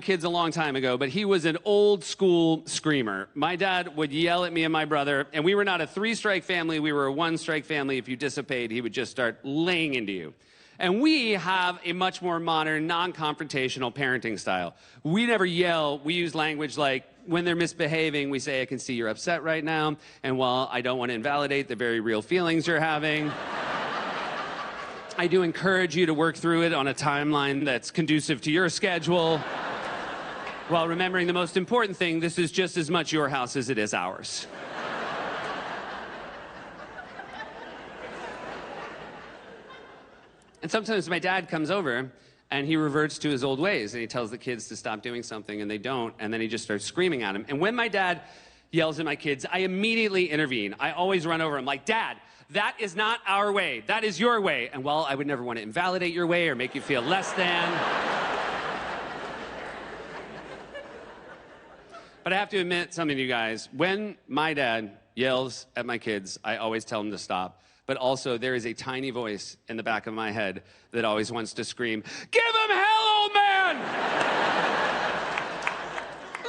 kids a long time ago, but he was an old school screamer. My dad would yell at me and my brother, and we were not a 3-strike family, we were a 1-strike family. If you disobeyed, he would just start laying into you. And we have a much more modern, non-confrontational parenting style. We never yell. We use language like, when they're misbehaving, we say, I can see you're upset right now, and while I don't want to invalidate the very real feelings you're having, I do encourage you to work through it on a timeline that's conducive to your schedule, while remembering the most important thing, this is just as much your house as it is ours. And sometimes my dad comes over and he reverts to his old ways and he tells the kids to stop doing something and they don't, and then he just starts screaming at them. And when my dad yells at my kids, I immediately intervene. I always run over him like, Dad, that is not our way. That is your way. And while I would never want to invalidate your way or make you feel less than, but I have to admit something to you guys. When my dad yells at my kids, I always tell them to stop. But also, there is a tiny voice in the back of my head that always wants to scream, give him hell, old man!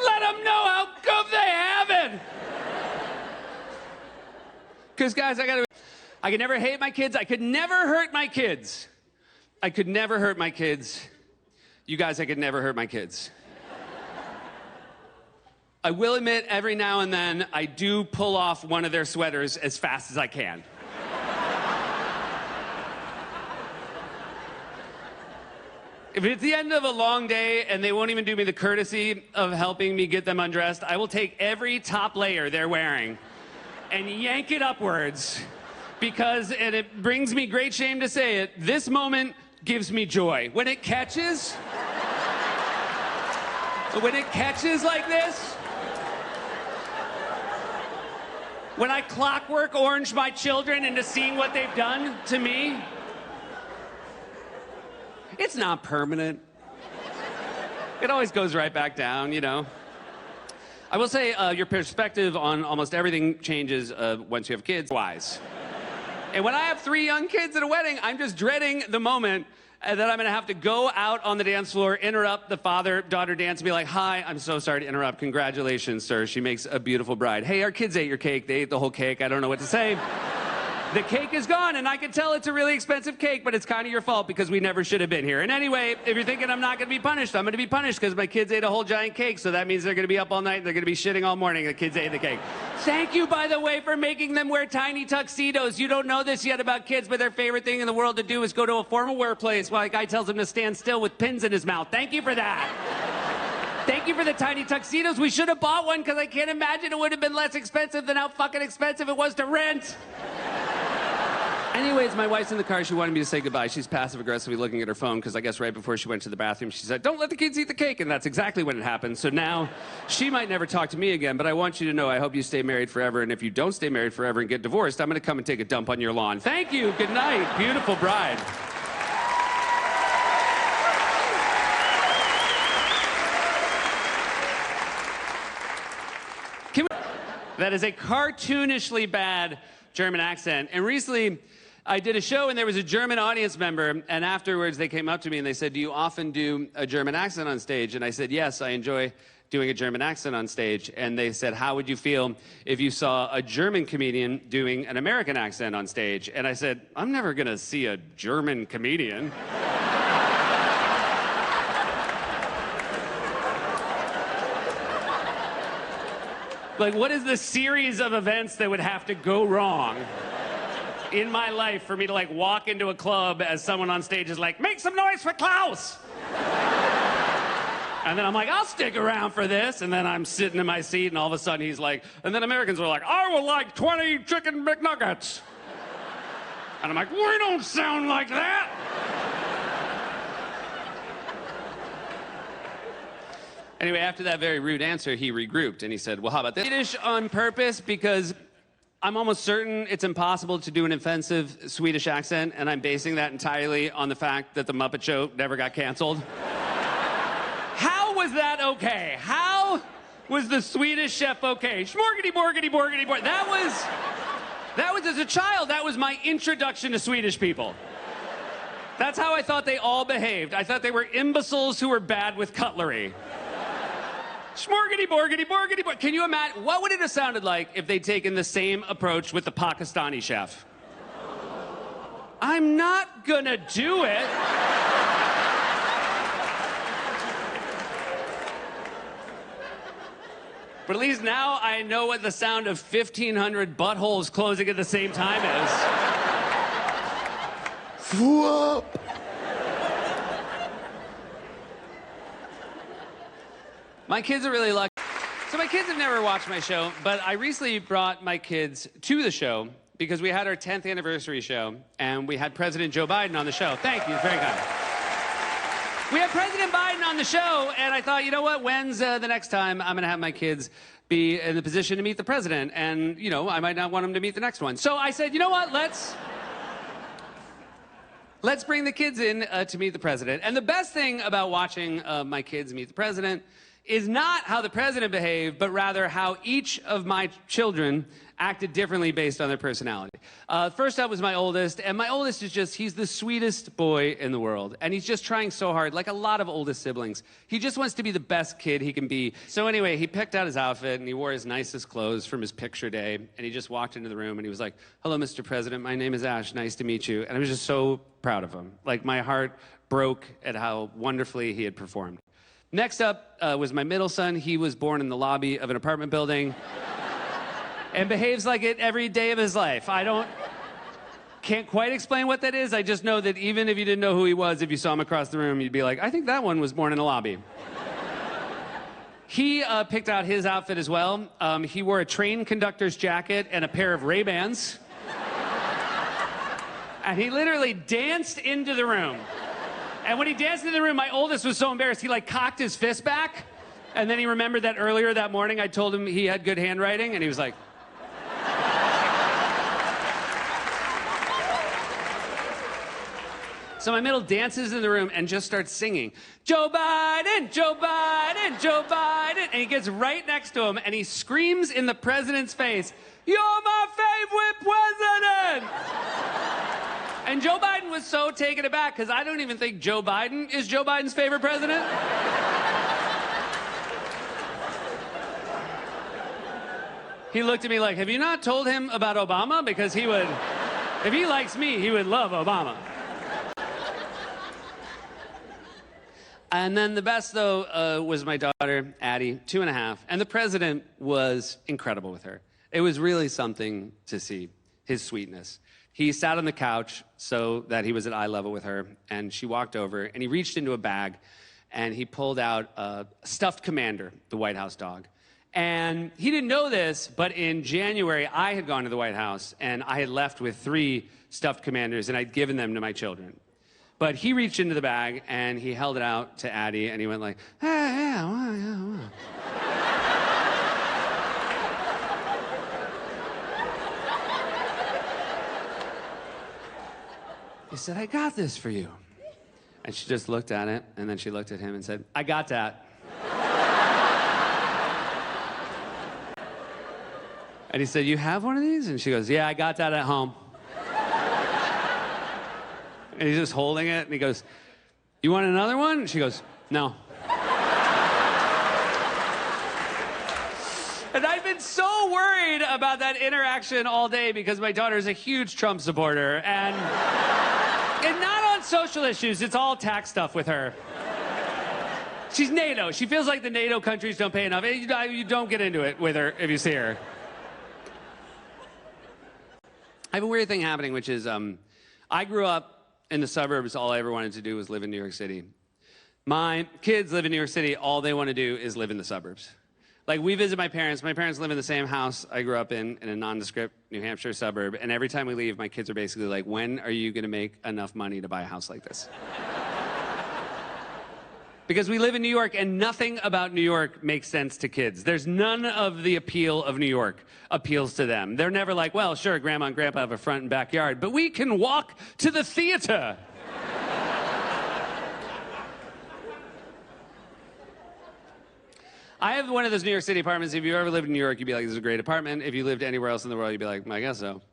Let them know how good they have it! Because, guys, I could never hate my kids. I could never hurt my kids. I could never hurt my kids. You guys, I could never hurt my kids. I will admit, every now and then, I do pull off one of their sweaters as fast as I can. If it's the end of a long day and they won't even do me the courtesy of helping me get them undressed, I will take every top layer they're wearing and yank it upwards because, and it brings me great shame to say it, this moment gives me joy. When it catches like this, when I clockwork orange my children into seeing what they've done to me, it's not permanent. It always goes right back down, you know. I will say your perspective on almost everything changes once you have kids. Wise. And when I have 3 young kids at a wedding, I'm just dreading the moment that I'm gonna have to go out on the dance floor, interrupt the father-daughter dance, and be like, hi, I'm so sorry to interrupt. Congratulations, sir. She makes a beautiful bride. Hey, our kids ate your cake. They ate the whole cake. I don't know what to say. The cake is gone, and I can tell it's a really expensive cake, but it's kind of your fault because we never should have been here. And anyway, if you're thinking I'm not going to be punished, I'm going to be punished because my kids ate a whole giant cake, so that means they're going to be up all night, and they're going to be shitting all morning. The kids ate the cake. Thank you, by the way, for making them wear tiny tuxedos. You don't know this yet about kids, but their favorite thing in the world to do is go to a formal wear place while a guy tells them to stand still with pins in his mouth. Thank you for that. Thank you for the tiny tuxedos. We should have bought one because I can't imagine it would have been less expensive than how fucking expensive it was to rent. Anyways, my wife's in the car. She wanted me to say goodbye. She's passive-aggressively looking at her phone because I guess right before she went to the bathroom, she said, don't let the kids eat the cake, and that's exactly when it happened. So now she might never talk to me again, but I want you to know I hope you stay married forever, and if you don't stay married forever and get divorced, I'm going to come and take a dump on your lawn. Thank you. Good night. Beautiful bride. That is a cartoonishly bad German accent. And recently, I did a show and there was a German audience member, and afterwards they came up to me and they said, do you often do a German accent on stage? And I said, yes, I enjoy doing a German accent on stage. And they said, how would you feel if you saw a German comedian doing an American accent on stage? And I said, I'm never gonna see a German comedian. Like, what is the series of events that would have to go wrong in my life for me to, like, walk into a club as someone on stage is like, make some noise for Klaus! And then I'm like, I'll stick around for this. And then I'm sitting in my seat, and all of a sudden he's like, and then Americans are like, I would like 20 chicken McNuggets. And I'm like, we don't sound like that. Anyway, after that very rude answer, he regrouped and he said, well, how about this? Swedish on purpose because I'm almost certain it's impossible to do an offensive Swedish accent, and I'm basing that entirely on the fact that The Muppet Show never got canceled. How was that okay? How was the Swedish chef okay? Schmorgity, borgity, borgity, borgity. That was as a child, that was my introduction to Swedish people. That's how I thought they all behaved. I thought they were imbeciles who were bad with cutlery. Smorgity, borgity, borgity, borgity. Can you imagine? What would it have sounded like if they'd taken the same approach with the Pakistani chef? I'm not gonna do it. But at least now I know what the sound of 1,500 buttholes closing at the same time is. Whoop. My kids are really lucky. So my kids have never watched my show, but I recently brought my kids to the show because we had our 10th anniversary show, and we had President Joe Biden on the show. Thank you, it's very kind. We had President Biden on the show, and I thought, you know what, when's the next time I'm gonna have my kids be in the position to meet the president? And, you know, I might not want them to meet the next one. So I said, you know what, let's bring the kids in to meet the president. And the best thing about watching my kids meet the president is not how the president behaved, but rather how each of my children acted differently based on their personality. First up was my oldest, and my oldest is just, he's the sweetest boy in the world. And he's just trying so hard, like a lot of oldest siblings. He just wants to be the best kid he can be. So anyway, he picked out his outfit, and he wore his nicest clothes from his picture day, and he just walked into the room, and he was like, "Hello, Mr. President, my name is Ash, nice to meet you." And I was just so proud of him. Like, my heart broke at how wonderfully he had performed. Next up was my middle son. He was born in the lobby of an apartment building and behaves like it every day of his life. Can't quite explain what that is. I just know that even if you didn't know who he was, if you saw him across the room, you'd be like, I think that one was born in a lobby. He picked out his outfit as well. He wore a train conductor's jacket and a pair of Ray-Bans. And he literally danced into the room. And when he danced into the room, my oldest was so embarrassed, he like cocked his fist back. And then he remembered that earlier that morning I told him he had good handwriting, and he was like... So my middle dances in the room and just starts singing, "Joe Biden, Joe Biden, Joe Biden." And he gets right next to him and he screams in the president's face, "You're my favorite president!" And Joe Biden was so taken aback because I don't even think Joe Biden is Joe Biden's favorite president. He looked at me like, have you not told him about Obama? Because he would, if he likes me, he would love Obama. And then the best, though, was my daughter, Addie, 2.5. And the president was incredible with her. It was really something to see, his sweetness. He sat on the couch so that he was at eye level with her, and she walked over, and he reached into a bag, and he pulled out a stuffed Commander, the White House dog. And he didn't know this, but in January, I had gone to the White House, and I had left with 3 stuffed Commanders, and I'd given them to my children. But he reached into the bag, and he held it out to Addie, and he went like, "Hey, yeah, well, yeah, well." He said, "I got this for you." And she just looked at it, and then she looked at him and said, "I got that." And he said, "You have one of these?" And she goes, "Yeah, I got that at home." And he's just holding it, and he goes, "You want another one?" And she goes, "No." And I've been so worried about that interaction all day because my daughter is a huge Trump supporter, and not on social issues, it's all tax stuff with her. She's NATO. She feels like the NATO countries don't pay enough. You don't get into it with her if you see her. I have a weird thing happening, which is I grew up in the suburbs. All I ever wanted to do was live in New York City. My kids live in New York City. All they want to do is live in the suburbs. Like, we visit my parents. My parents live in the same house I grew up in a nondescript New Hampshire suburb. And every time we leave, my kids are basically like, when are you going to make enough money to buy a house like this? Because we live in New York, and nothing about New York makes sense to kids. There's none of the appeal of New York appeals to them. They're never like, well, sure, Grandma and Grandpa have a front and backyard, but we can walk to the theater. I have one of those New York City apartments. If you ever lived in New York, you'd be like, this is a great apartment. If you lived anywhere else in the world, you'd be like, I guess so.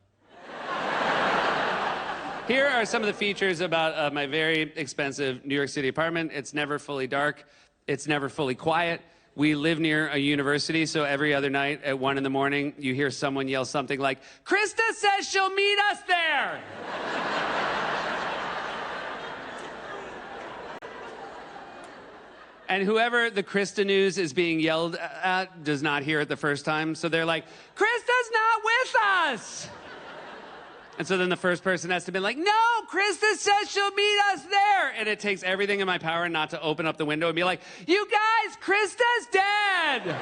Here are some of the features about my very expensive New York City apartment. It's never fully dark. It's never fully quiet. we live near a university, so every other night at 1 a.m, you hear someone yell something like, "Krista says she'll meet us there!" And whoever the Krista news is being yelled at does not hear it the first time, so they're like, "Krista's not with us!" And so then the first person has to be like, "No, Krista says she'll meet us there." And it takes everything in my power not to open up the window and be like, "You guys, Krista's dead.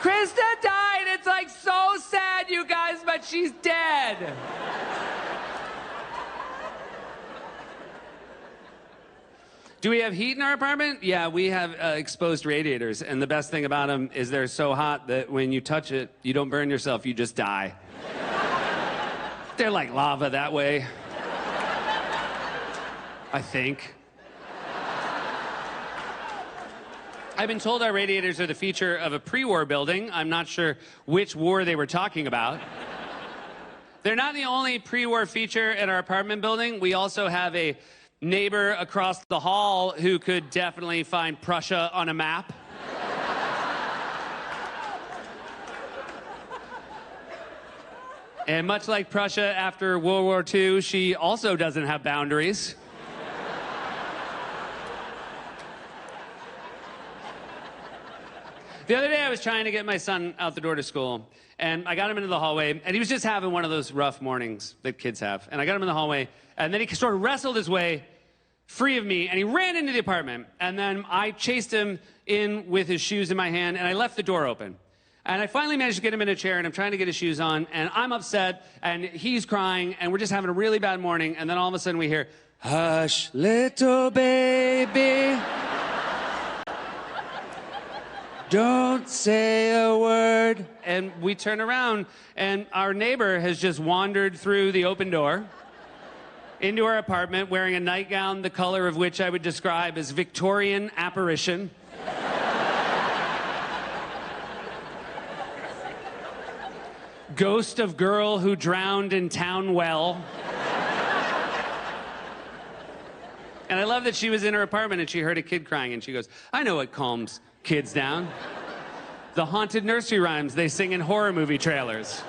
Krista died. It's like so sad, you guys, but she's dead." Do we have heat in our apartment? Yeah, we have exposed radiators. And the best thing about them is they're so hot that when you touch it, you don't burn yourself, you just die. They're like lava that way. I think. I've been told our radiators are the feature of a pre-war building. I'm not sure which war they were talking about. They're not the only pre-war feature in our apartment building. We also have a neighbor across the hall who could definitely find Prussia on a map. And much like Prussia after World War II, she also doesn't have boundaries. The other day I was trying to get my son out the door to school, and I got him into the hallway, and he was just having one of those rough mornings that kids have. And I got him in the hallway, and then he sort of wrestled his way free of me, and he ran into the apartment. And then I chased him in with his shoes in my hand, and I left the door open. And I finally managed to get him in a chair, and I'm trying to get his shoes on, and I'm upset, and he's crying, and we're just having a really bad morning, and then all of a sudden we hear, "Hush, little baby. Don't say a word." And we turn around, and our neighbor has just wandered through the open door into our apartment wearing a nightgown, the color of which I would describe as Victorian apparition. Ghost of girl who drowned in town well. And I love that she was in her apartment and she heard a kid crying and she goes, "I know what calms kids down. The haunted nursery rhymes they sing in horror movie trailers."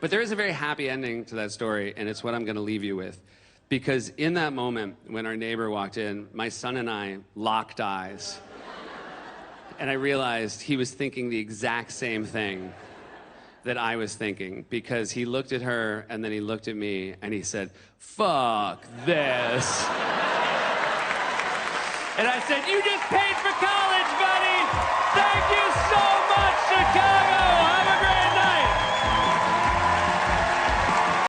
But there is a very happy ending to that story, and it's what I'm going to leave you with. Because in that moment, when our neighbor walked in, my son and I locked eyes. And I realized he was thinking the exact same thing that I was thinking, because he looked at her and then he looked at me and he said, "Fuck this." And I said, "You just paid for college, buddy.